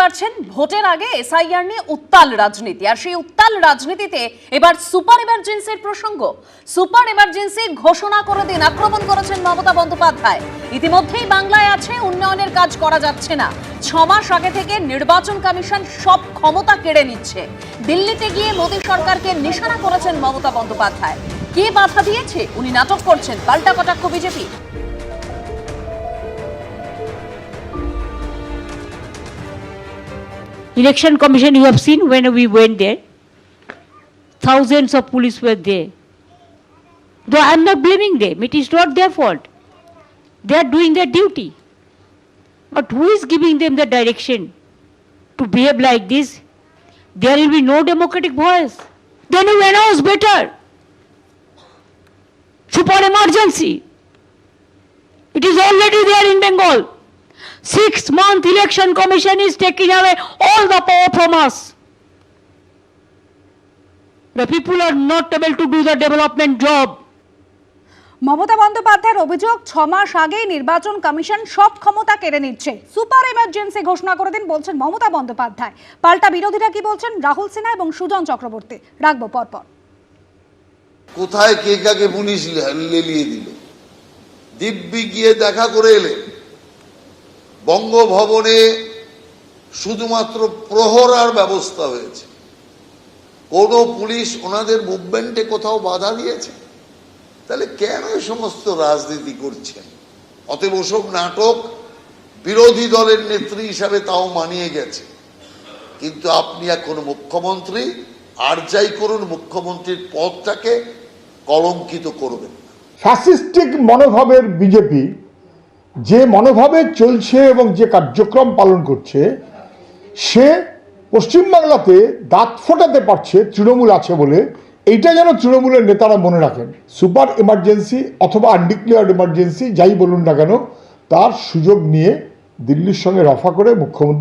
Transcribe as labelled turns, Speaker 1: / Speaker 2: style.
Speaker 1: পারছেন ভোটের আগে এসআইআর নিয়ে উত্তাল রাজনীতি, আর সেই উত্তাল রাজনীতিতে এবার সুপার এমার্জেন্সির প্রসঙ্গ। সুপার এমার্জেন্সি ঘোষণা করে দিন আক্রমণ করেছেন মমতা বন্দ্যোপাধ্যায়। ইতিমধ্যেই বাংলায় আছে উন্নয়নের কাজ করা যাচ্ছে না, 6 মাস আগে থেকে নির্বাচন কমিশন সব ক্ষমতা কেড়ে নিচ্ছে। দিল্লিতে গিয়ে মোদী সরকারকে নিশানা করেছেন মমতা বন্দ্যোপাধ্যায়। কে বাধা দিয়েছে? উনি নাটক করছেন, পাল্টা কটাক্ষ BJP.
Speaker 2: Election Commission, you have seen when we went there, thousands of police were there. Though I am not blaming them, it is not their fault. They are doing their duty. But who is giving them the direction to behave like this? There will be no democratic voice. Then you announce better. Super emergency. It is already there in Bengal. 6-month election commission is taking away all the power from us. The people are not able to do the development job.
Speaker 3: Mamata বন্দ্যোপাধ্যায়ের অভিযোগ, 6 মাস আগেই নির্বাচন commission সব ক্ষমতা কেড়ে নিচ্ছে। Super emergency ঘোষণা করে দিন বলছেন মমতা বন্দ্যোপাধ্যায়। পাল্টা বিরোধীরা কি বলছেন রাহুল সিনহা এবং সুজন চক্রবর্তী, রাখবো পরপর।
Speaker 4: কোথায় কে কাকে পুলিশ লেলিয়ে দিল? দিব্যি গিয়ে দেখা করে এলেন। বঙ্গভবনে শুধুমাত্র প্রহরার ব্যবস্থা হয়েছে, কোন পুলিশ ওনাদের মুভমেন্টে কোথাও বাধা দিয়েছে? তাহলে কেন এই সমস্ত রাজনীতি করছেন? অতএব ওসব নাটক বিরোধী দলের নেত্রী হিসাবে তাও মানিয়ে গেছে, কিন্তু আপনি এখন মুখ্যমন্ত্রী, আর যাই করুন মুখ্যমন্ত্রীর পদটাকে কলঙ্কিত করবেন না।
Speaker 5: ফ্যাসিস্টিক মনোভাবের বিজেপি যে মনোভাবে চলছে এবং যে কার্যক্রম পালন করছে, সে পশ্চিমবাংলাতে দাঁত ফোটাতে পারছে তৃণমূল আছে বলে। এইটা যেন তৃণমূলের নেতারা মনে রাখেন। সুপার এমার্জেন্সি অথবা আনডিক্লেয়ার্ড এমার্জেন্সি যাই বলুন না কেন, তার সুযোগ নিয়ে দিল্লির সঙ্গে রফা করে মুখ্যমন্ত্রী